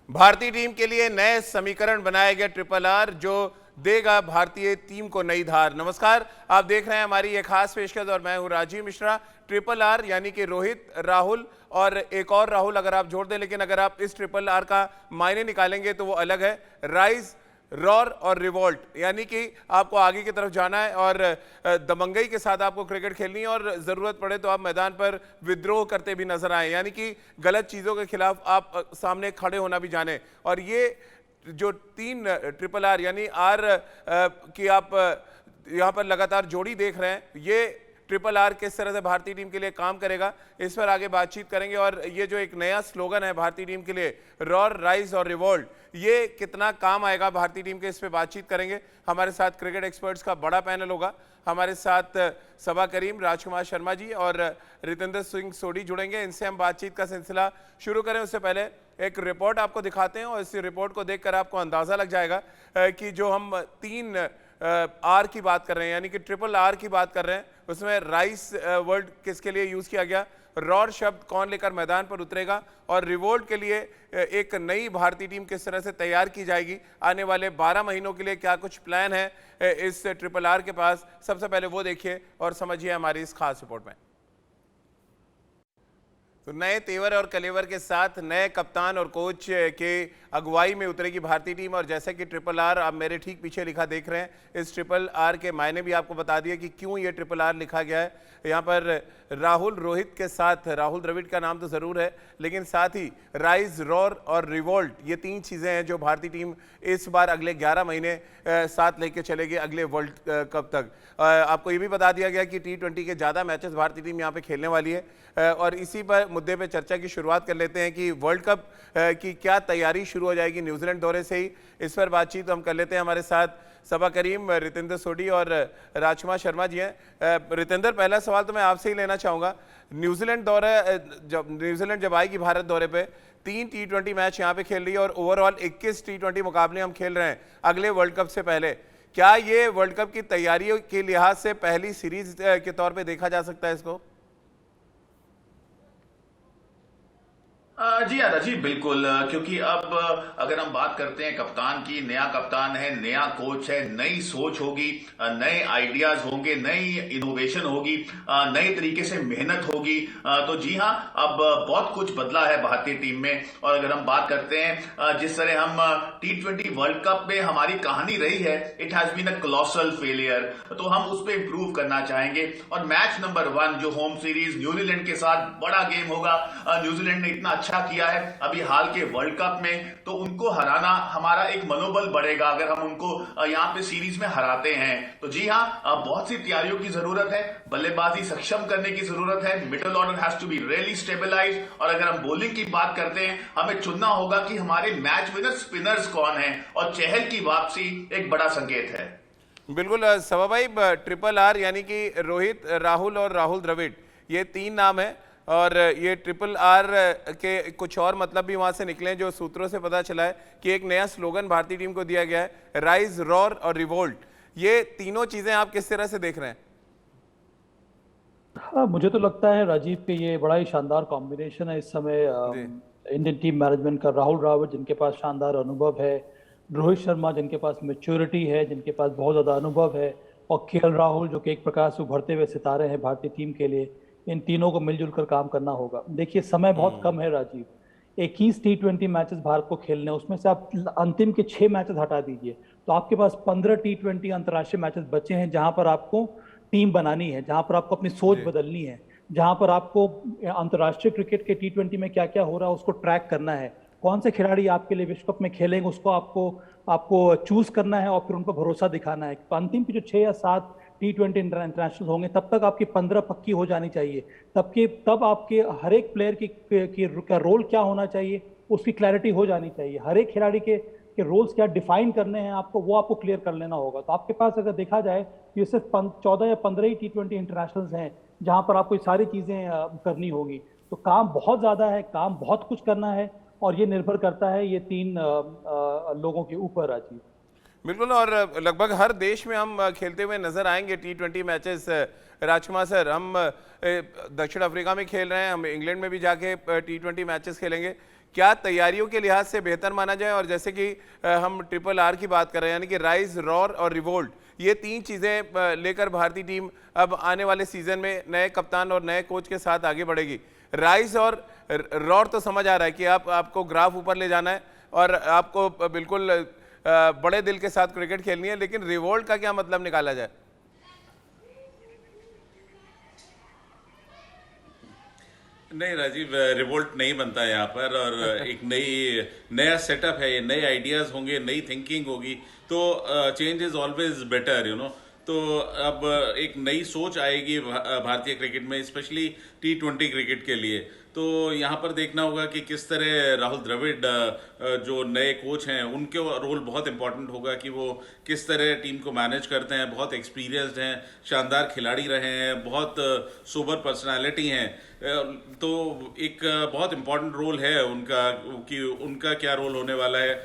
भारतीय टीम के लिए नए समीकरण बनाया गया ट्रिपल आर जो देगा भारतीय टीम को नई धार। नमस्कार, आप देख रहे हैं हमारी ये खास पेशकश और मैं हूं राजीव मिश्रा। ट्रिपल आर यानी कि रोहित, राहुल और एक और राहुल अगर आप जोड़ दें, लेकिन अगर आप इस ट्रिपल आर का मायने निकालेंगे तो वो अलग है। राइज, रॉर और रिवोल्ट, यानी कि आपको आगे की तरफ जाना है और दबंगई के साथ आपको क्रिकेट खेलनी है और ज़रूरत पड़े तो आप मैदान पर विद्रोह करते भी नजर आए, यानी कि गलत चीज़ों के खिलाफ आप सामने खड़े होना भी जाने। और ये जो तीन ट्रिपल आर यानी आर की आप यहाँ पर लगातार जोड़ी देख रहे हैं, ये ट्रिपल आर किस तरह से भारतीय टीम के लिए काम करेगा, इस पर आगे बातचीत करेंगे। और ये जो एक नया स्लोगन है भारतीय टीम के लिए, रॉर, राइज और रिवोल्ट, ये कितना काम आएगा भारतीय टीम के, इस पर बातचीत करेंगे। हमारे साथ क्रिकेट एक्सपर्ट्स का बड़ा पैनल होगा। हमारे साथ सबा करीम, राजकुमार शर्मा जी और रितेंद्र सिंह सोडी जुड़ेंगे। इनसे हम बातचीत का सिलसिला शुरू करें उससे पहले एक रिपोर्ट आपको दिखाते हैं और इस रिपोर्ट को देखकर आपको अंदाजा लग जाएगा कि जो हम तीन आर की बात कर रहे हैं यानी कि ट्रिपल आर की बात कर रहे हैं, उसमें राइस वर्ड किसके लिए यूज किया गया, रॉर शब्द कौन लेकर मैदान पर उतरेगा और रिवोल्ट के लिए एक नई भारतीय टीम किस तरह से तैयार की जाएगी, आने वाले 12 महीनों के लिए क्या कुछ प्लान है इस ट्रिपल आर के पास, सबसे पहले वो देखिए और समझिए हमारी इस खास रिपोर्ट में। तो नए तेवर और कलेवर के साथ नए कप्तान और कोच के अगुवाई में उतरेगी भारतीय टीम। और जैसे कि ट्रिपल आर आप मेरे ठीक पीछे लिखा देख रहे हैं, इस ट्रिपल आर के मायने भी आपको बता दिए कि क्यों ये ट्रिपल आर लिखा गया है। यहाँ पर राहुल, रोहित के साथ राहुल द्रविड़ का नाम तो ज़रूर है, लेकिन साथ ही राइज, रॉर और रिवोल्ट, ये तीन चीज़ें हैं जो भारतीय टीम इस बार अगले 11 महीने साथ लेके चलेगी अगले वर्ल्ड कप तक। आपको ये भी बता दिया गया कि T20 के ज़्यादा मैचेस भारतीय टीम यहाँ पे खेलने वाली है। और इसी पर मुद्दे पे चर्चा की शुरुआत कर लेते हैं कि वर्ल्ड कप की क्या तैयारी शुरू हो जाएगी न्यूजीलैंड दौरे से ही, इस पर बातचीत हम कर लेते हैं। हमारे साथ सबा करीम, रितेंद्र सोडी और राजकुमार शर्मा जी हैं। रितेंद्र, पहला सवाल तो मैं आपसे ही लेना चाहूँगा। न्यूजीलैंड जब आएगी भारत दौरे पे, 3 T20 मैच यहाँ पे खेल रही है और ओवरऑल 21 T20 मुकाबले हम खेल रहे हैं अगले वर्ल्ड कप से पहले। क्या ये वर्ल्ड कप की तैयारियों के लिहाज से पहली सीरीज के तौर पे देखा जा सकता है इसको? जी हाँ राजीव, बिल्कुल। क्योंकि अब अगर हम बात करते हैं कप्तान की, नया कप्तान है, नया कोच है, नई सोच होगी, नए आइडियाज होंगे, नई इनोवेशन होगी, नए तरीके से मेहनत होगी। तो जी हाँ, अब बहुत कुछ बदला है भारतीय टीम में। और अगर हम बात करते हैं जिस तरह हम T20 वर्ल्ड कप में हमारी कहानी रही है, it has been a colossal failure, तो हम उस पर इंप्रूव करना चाहेंगे। और मैच नंबर 1 जो होम सीरीज न्यूजीलैंड के साथ बड़ा गेम होगा, न्यूजीलैंड ने इतना अच्छा किया है अभी हाल के वर्ल्ड कप में, तो उनको हराना हमारा एक मनोबल बढ़ेगा अगर हम उनको यहाँ पे सीरीज में हराते हैं। तो जी हाँ, बहुत सी तैयारियों की जरूरत है, बल्लेबाजी सक्षम करने की जरूरत है, middle order has to be really stabilized. और अगर हम बॉलिंग की बात करते हैं, हमें चुनना होगा कि हमारे मैच विनर स्पिनर्स कौन है, और चहल की वापसी एक बड़ा संकेत है। बिल्कुल सबा भाई, ट्रिपल आर यानी कि रोहित, राहुल और राहुल द्रविड़, ये तीन नाम है और ये ट्रिपल आर के कुछ और मतलब भी वहां से निकले जो सूत्रों से पता चला है कि एक नया स्लोगन भारतीय टीम को दिया गया है, राइज, रॉर और रिवोल्ट। ये तीनों चीजें आप किस तरह से देख रहे हैं? हाँ, मुझे तो लगता है राजीव कि ये बड़ा ही शानदार कॉम्बिनेशन है इस समय इंडियन टीम मैनेजमेंट का। राहुल द्रविड़ जिनके पास शानदार अनुभव है, रोहित शर्मा जिनके पास मैच्योरिटी है, जिनके पास बहुत ज़्यादा अनुभव है, और KL राहुल जो कि एक प्रकार से उभरते हुए सितारे हैं भारतीय टीम के लिए। इन तीनों को मिलजुल कर काम करना होगा। देखिए, समय बहुत कम है राजीव, 21 T20 मैचेस भारत को खेलने, उसमें से आप अंतिम के 6 मैचेस हटा दीजिए तो आपके पास 15 T20 अंतर्राष्ट्रीय मैचेस बचे हैं, जहां पर आपको टीम बनानी है, जहां पर आपको अपनी सोच बदलनी है, जहां पर आपको अंतर्राष्ट्रीय क्रिकेट के T20 में क्या क्या हो रहा है उसको ट्रैक करना है, कौन से खिलाड़ी आपके लिए विश्व कप में खेलेंगे उसको आपको चूज करना है और फिर उन पर भरोसा दिखाना है। तो अंतिम की जो 6 या 7 T20 इंटरनेशनल होंगे, तब तक आपकी 15 पक्की हो जानी चाहिए। तब आपके हर एक प्लेयर का रोल क्या होना चाहिए उसकी क्लैरिटी हो जानी चाहिए। हर एक खिलाड़ी के रोल्स क्या डिफाइन करने हैं आपको, वो आपको क्लियर कर लेना होगा। तो आपके पास अगर देखा जाए ये सिर्फ 14 या 15 ही T20 इंटरनेशनल्स हैं जहां पर आपको सारी चीजें करनी होगी। तो काम बहुत ज्यादा है, काम बहुत कुछ करना है, और ये निर्भर करता है ये तीन लोगों के ऊपर राजीव। बिल्कुल, और लगभग हर देश में हम खेलते हुए नजर आएंगे T20 मैचेस। राजकुमार सर, हम दक्षिण अफ्रीका में खेल रहे हैं, हम इंग्लैंड में भी जाके T20 मैचेस खेलेंगे। क्या तैयारियों के लिहाज से बेहतर माना जाए? और जैसे कि हम ट्रिपल आर की बात कर रहे हैं, यानी कि राइज, रॉर और रिवोल्ट, ये 3 चीज़ें लेकर भारतीय टीम अब आने वाले सीजन में नए कप्तान और नए कोच के साथ आगे बढ़ेगी। राइज और रॉर तो समझ आ रहा है कि आपको ग्राफ ऊपर ले जाना है और आपको बिल्कुल बड़े दिल के साथ क्रिकेट खेलनी है, लेकिन रिवोल्ट का क्या मतलब निकाला जाए? नहीं राजीव, रिवोल्ट नहीं बनता यहाँ पर, और एक नया सेटअप है, नए आइडियाज होंगे, नई थिंकिंग होगी, तो चेंज इज ऑलवेज बेटर, तो अब एक नई सोच आएगी भारतीय क्रिकेट में, स्पेशली T20 क्रिकेट के लिए। तो यहाँ पर देखना होगा कि किस तरह राहुल द्रविड़ जो नए कोच हैं उनके रोल बहुत इंपॉर्टेंट होगा कि वो किस तरह टीम को मैनेज करते हैं। बहुत एक्सपीरियंस्ड हैं, शानदार खिलाड़ी रहे हैं, बहुत सोबर पर्सनालिटी हैं, तो एक बहुत इंपॉर्टेंट रोल है उनका कि उनका क्या रोल होने वाला है।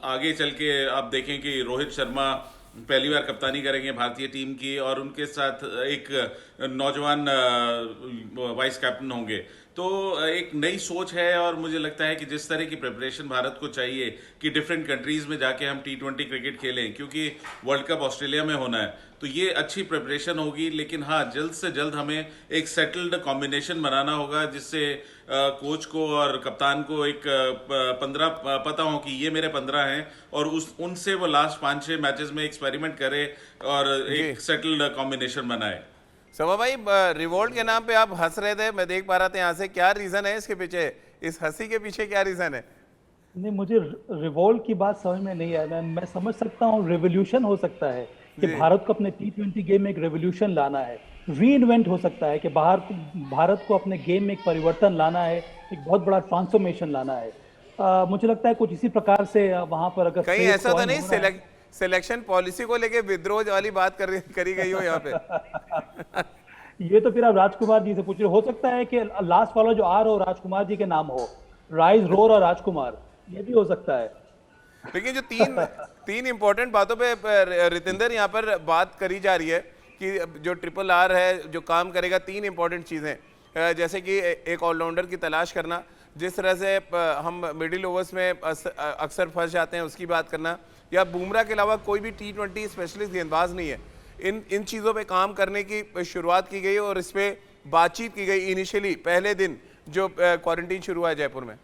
आगे चल के आप देखें कि रोहित शर्मा पहली बार कप्तानी करेंगे भारतीय टीम की, और उनके साथ एक नौजवान वाइस कैप्टन होंगे, तो एक नई सोच है। और मुझे लगता है कि जिस तरह की प्रिपरेशन भारत को चाहिए कि डिफरेंट कंट्रीज में जाके हम T20 क्रिकेट खेलें, क्योंकि वर्ल्ड कप ऑस्ट्रेलिया में होना है, तो ये अच्छी प्रिपरेशन होगी। लेकिन हाँ, जल्द से जल्द हमें एक सेटल्ड कॉम्बिनेशन बनाना होगा, जिससे कोच को और कप्तान को एक 15 पता हो कि ये मेरे 15 हैं, और उनसे वो लास्ट 5-6 मैचेस में एक्सपेरिमेंट करे और एक सेटल्ड कॉम्बिनेशन बनाए। सवा भाई, रिवोल्ट के नाम पे आप हंस रहे थे, मैं देख पा रहा था यहाँ से, क्या रीजन है इसके पीछे? इस हंसी के पीछे क्या रीजन है? नहीं, मुझे रिवोल्ट की बात समझ में नहीं आया। मैं समझ सकता हूँ रेवोल्यूशन हो सकता है कि भारत को अपने T20 गेम में एक रेवोल्यूशन लाना है, रीइन्वेंट हो सकता है कि भारत को अपने गेम में एक परिवर्तन लाना है, एक बहुत बड़ा ट्रांसफॉर्मेशन लाना है। मुझे लगता है कुछ इसी प्रकार से वहां पर अगर कहीं ऐसा तो नहीं सिलेक्शन पॉलिसी को लेके विद्रोह वाली बात करी गई हो यहाँ पे? ये तो फिर आप राजकुमार जी से पूछ रहे हो सकता है कि लास्ट वाला जो आर हो राजकुमार जी के नाम हो, राइज, रोर और राजकुमार, ये भी हो सकता है। लेकिन जो तीन इंपॉर्टेंट बातों पे रितेंद्र यहाँ पर बात करी जा रही है कि जो ट्रिपल आर है जो काम करेगा, 3 इंपॉर्टेंट चीज़ें, जैसे कि एक ऑलराउंडर की तलाश करना, जिस तरह से हम मिडिल ओवर्स में अक्सर फंस जाते हैं उसकी बात करना, या बुमराह के अलावा कोई भी T20 स्पेशलिस्ट गेंदबाज नहीं है। इन चीज़ों पे काम करने की शुरुआत की गई और इस पर बातचीत की गई इनिशियली पहले दिन जो क्वारंटीन शुरू हुआ है जयपुर में।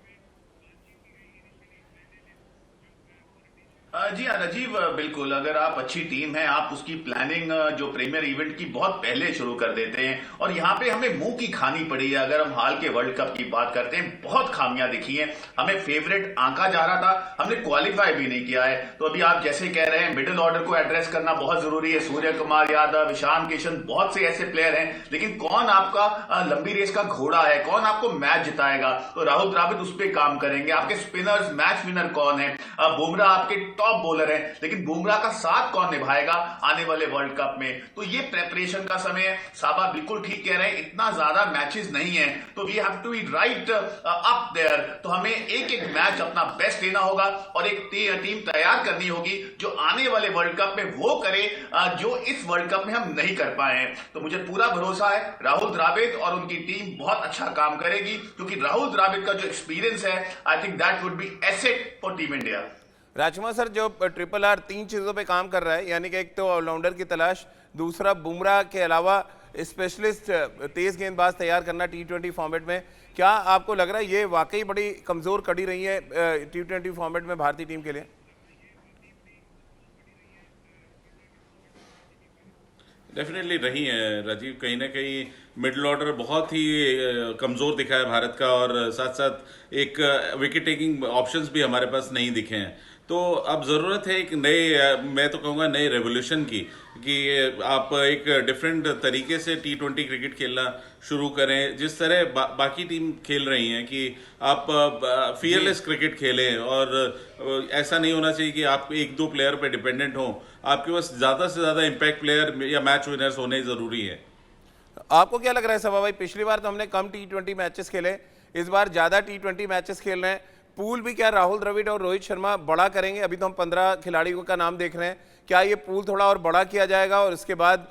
जी हाँ राजीव, बिल्कुल। अगर आप अच्छी टीम है, आप उसकी प्लानिंग जो प्रीमियर इवेंट की बहुत पहले शुरू कर देते हैं, और यहाँ पे हमें मुंह की खानी पड़ी है। अगर हम हाल के वर्ल्ड कप की बात करते हैं, बहुत खामियां दिखी हैं। हमें फेवरेट आंका जा रहा था, हमने क्वालिफाई भी नहीं किया है। तो अभी आप जैसे कह रहे हैं, मिडिल ऑर्डर को एड्रेस करना बहुत जरूरी है। सूर्य कुमार यादव, ईशान किशन, बहुत से ऐसे प्लेयर हैं, लेकिन कौन आपका लंबी रेस का घोड़ा है, कौन आपको मैच जिताएगा? तो राहुल द्रविड़ उस पर काम करेंगे। आपके स्पिनर्स, मैच विनर कौन है? बुमराह आपके टॉप बॉलर है, लेकिन बुमराह का साथ कौन निभाएगा आने वाले वर्ल्ड कप में? तो ये प्रेपरेशन का समय है। साबा बिल्कुल ठीक कह रहे हैं, इतना ज्यादा मैचेस नहीं है, तो we have to be right up there. तो हमें एक एक मैच अपना बेस्ट देना होगा और एक टीम तैयार करनी होगी जो आने वाले वर्ल्ड कप में वो करे जो इस वर्ल्ड कप में हम नहीं कर पाए हैं। तो मुझे पूरा भरोसा है राहुल द्रविड़ और उनकी टीम बहुत अच्छा काम करेगी, क्योंकि राहुल द्रविड़ का जो एक्सपीरियंस है, I think that would be asset for team India. Rajkumar sir, जो ट्रिपल आर 3 चीज़ों पे काम कर रहा है, यानी कि एक तो ऑलराउंडर की तलाश, दूसरा बुमराह के अलावा स्पेशलिस्ट तेज गेंदबाज तैयार करना T20 फॉर्मेट में, क्या आपको लग रहा है ये वाकई बड़ी कमज़ोर कड़ी रही है T20 फॉर्मेट में भारतीय टीम के लिए? डेफिनेटली रही है राजीव। कहीं ना कहीं मिडिल ऑर्डर बहुत ही कमज़ोर दिखा है भारत का, और साथ साथ एक विकेट टेकिंग ऑप्शंस भी हमारे पास नहीं दिखे हैं। तो अब ज़रूरत है एक नए, मैं तो कहूँगा नए रेवोल्यूशन की, कि आप एक डिफरेंट तरीके से T20 क्रिकेट खेलना शुरू करें, जिस तरह बाकी टीम खेल रही हैं, कि आप फियरलेस क्रिकेट खेलें। और ऐसा नहीं होना चाहिए कि आप 1-2 प्लेयर पे डिपेंडेंट हों, आपके पास ज़्यादा से ज़्यादा इम्पैक्ट प्लेयर या मैच विनर्स होने ज़रूरी है। आपको क्या लग रहा है सभा भाई, पिछली बार तो हमने कम T20 मैचेस खेले, इस बार ज़्यादा T20 मैचेस खेल रहे हैं, पूल भी क्या राहुल द्रविड़ और रोहित शर्मा बड़ा करेंगे? अभी तो हम 15 खिलाड़ियों का नाम देख रहे हैं, क्या ये पूल थोड़ा और बड़ा किया जाएगा और इसके बाद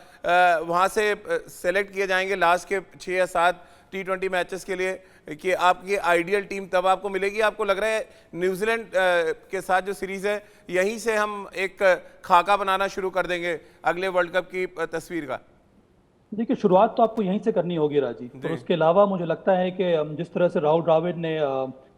वहाँ से सेलेक्ट किए जाएंगे लास्ट के 6 या 7 T20 मैचेस के लिए कि आपकी आइडियल टीम तब आपको मिलेगी? आपको लग रहा है न्यूजीलैंड के साथ जो सीरीज है यहीं से हम एक खाका बनाना शुरू कर देंगे अगले वर्ल्ड कप की तस्वीर का? देखिए, शुरुआत तो आपको यहीं से करनी होगी राजीव। और उसके अलावा मुझे लगता है कि जिस तरह से राहुल द्रविड़ ने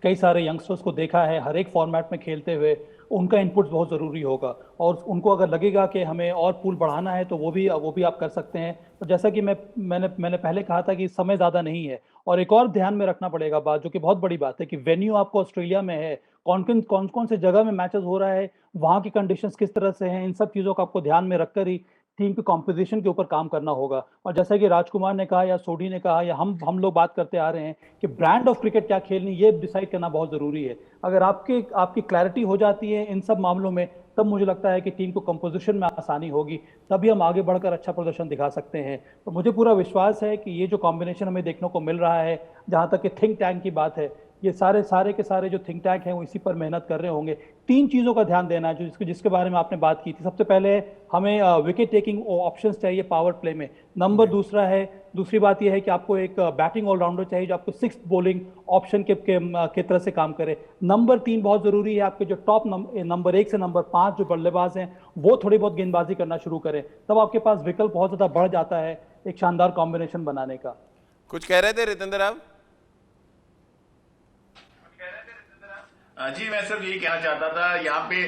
कई सारे यंगस्टर्स को देखा है हर एक फॉर्मेट में खेलते हुए, उनका इनपुट बहुत ज़रूरी होगा। और उनको अगर लगेगा कि हमें और पूल बढ़ाना है तो वो भी आप कर सकते हैं। तो जैसा कि मैंने पहले कहा था कि समय ज़्यादा नहीं है। और एक और ध्यान में रखना पड़ेगा बात, जो कि बहुत बड़ी बात है, कि वेन्यू आपको ऑस्ट्रेलिया में है, कौन से जगह में मैचेस हो रहा है, वहाँ की कंडीशंस किस तरह से हैं, इन सब चीज़ों को आपको ध्यान में रखकर ही टीम की कॉम्पोजिशन के ऊपर काम करना होगा। और जैसा कि राजकुमार ने कहा या सोढी ने कहा या हम लोग बात करते आ रहे हैं कि ब्रांड ऑफ क्रिकेट क्या खेलनी, ये डिसाइड करना बहुत ज़रूरी है। अगर आपकी क्लैरिटी हो जाती है इन सब मामलों में, तब मुझे लगता है कि टीम को कंपोजिशन में आसानी होगी, तभी हम आगे बढ़कर अच्छा प्रदर्शन दिखा सकते हैं। तो मुझे पूरा विश्वास है कि ये जो कॉम्बिनेशन हमें देखने को मिल रहा है, जहाँ तक कि थिंक टैंक की बात है, ये सारे के सारे जो थिंक टैंक हैं वो इसी पर मेहनत कर रहे होंगे। 3 चीज़ों का ध्यान देना है जिसके बारे में आपने बात की थी। सबसे पहले हमें विकेट टेकिंग ऑप्शंस चाहिए पावर प्ले में। दूसरी बात यह है कि आपको एक बैटिंग ऑलराउंडर चाहिए जो आपको 6th बॉलिंग ऑप्शन के तरह से काम करे। नंबर 3 बहुत ज़रूरी है, आपके जो टॉप नंबर 1 से नंबर 5 जो बल्लेबाज हैं वो थोड़ी बहुत गेंदबाजी करना शुरू करें, तब आपके पास विकल्प बहुत ज़्यादा बढ़ जाता है एक शानदार कॉम्बिनेशन बनाने का। कुछ कह रहे थे रितेंद्र आप? जी, मैं सिर्फ यही कहना चाहता था यहाँ पे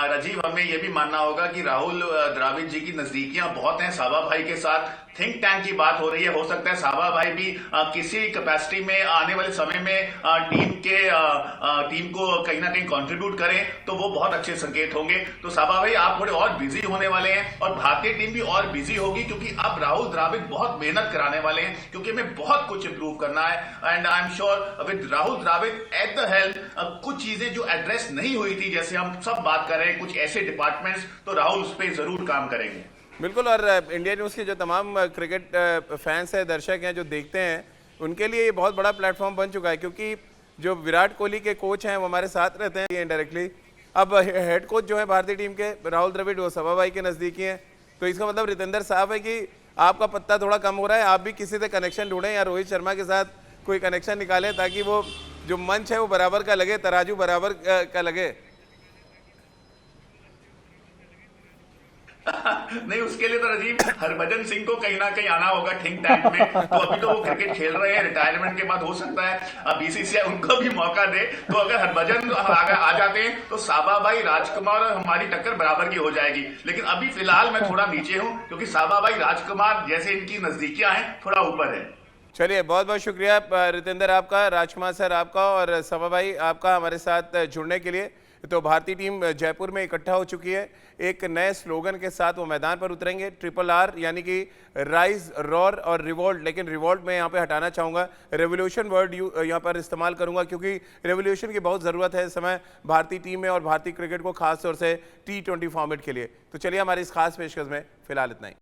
राजीव, हमें ये भी मानना होगा कि राहुल द्रविड़ जी की नजदीकियां बहुत हैं साबा भाई के साथ। थिंक टैंक की बात हो रही है, हो सकता है साबा भाई भी किसी कैपेसिटी में आने वाले समय में टीम को कहीं ना कहीं कंट्रीब्यूट करें, तो वो बहुत अच्छे संकेत होंगे। तो साबा भाई, आप थोड़े और बिजी होने वाले हैं और भारतीय टीम भी और बिजी होगी, क्योंकि अब राहुल द्रविड़ बहुत मेहनत कराने वाले हैं, क्योंकि हमें बहुत कुछ इंप्रूव करना है। And I am sure with Rahul Dravid at the help, कुछ चीजें जो एड्रेस नहीं हुई थी, जैसे हम सब बात कर रहे हैं कुछ ऐसे डिपार्टमेंट्स, तो राहुल उस पर जरूर काम करेंगे। बिल्कुल। और इंडिया न्यूज़ के जो तमाम क्रिकेट फैंस हैं, दर्शक हैं जो देखते हैं, उनके लिए ये बहुत बड़ा प्लेटफॉर्म बन चुका है, क्योंकि जो विराट कोहली के कोच हैं वो हमारे साथ रहते हैं इनडायरेक्टली। अब हेड कोच जो है भारतीय टीम के राहुल द्रविड़, वो सभा भाई के नज़दीकी हैं। तो इसका मतलब रितेंद्र साहब है कि आपका पत्ता थोड़ा कम हो रहा है, आप भी किसी से कनेक्शन ढूंढें या रोहित शर्मा के साथ कोई कनेक्शन निकालें, ताकि वो जो मंच है वो बराबर का लगे, तराजू बराबर का लगे। नहीं, उसके लिए तो राजीव हरभजन सिंह को कहीं ना कहीं आना होगा थिंक टैंक में। तो अभी तो वो क्रिकेट खेल रहे हैं, रिटायरमेंट के बाद हो सकता है बीसीसीआई उनको भी मौका दे। तो अगर हरभजन आ जाते हैं तो साबा भाई, राजकुमार और हमारी टक्कर बराबर की हो जाएगी। लेकिन अभी फिलहाल मैं थोड़ा नीचे हूं, क्योंकि साबा भाई, राजकुमार जैसे इनकी नजदीकियां हैं, थोड़ा ऊपर है। चलिए, बहुत बहुत शुक्रिया रितेंद्र आपका, राजकुमार सर आपका और सभा भाई आपका हमारे साथ जुड़ने के लिए। तो भारतीय टीम जयपुर में इकट्ठा हो चुकी है, एक नए स्लोगन के साथ वो मैदान पर उतरेंगे, RRR, यानी कि राइज, रॉर और रिवॉल्ट। लेकिन रिवॉल्ट मैं यहाँ पे हटाना चाहूँगा, रेवोल्यूशन वर्ड यहाँ पर इस्तेमाल करूँगा, क्योंकि रेवोल्यूशन की बहुत ज़रूरत है इस समय भारतीय टीम में और भारतीय क्रिकेट को, खासतौर से T20 फॉर्मेट के लिए। तो चलिए, हमारी इस खास पेशकश में फिलहाल इतना ही।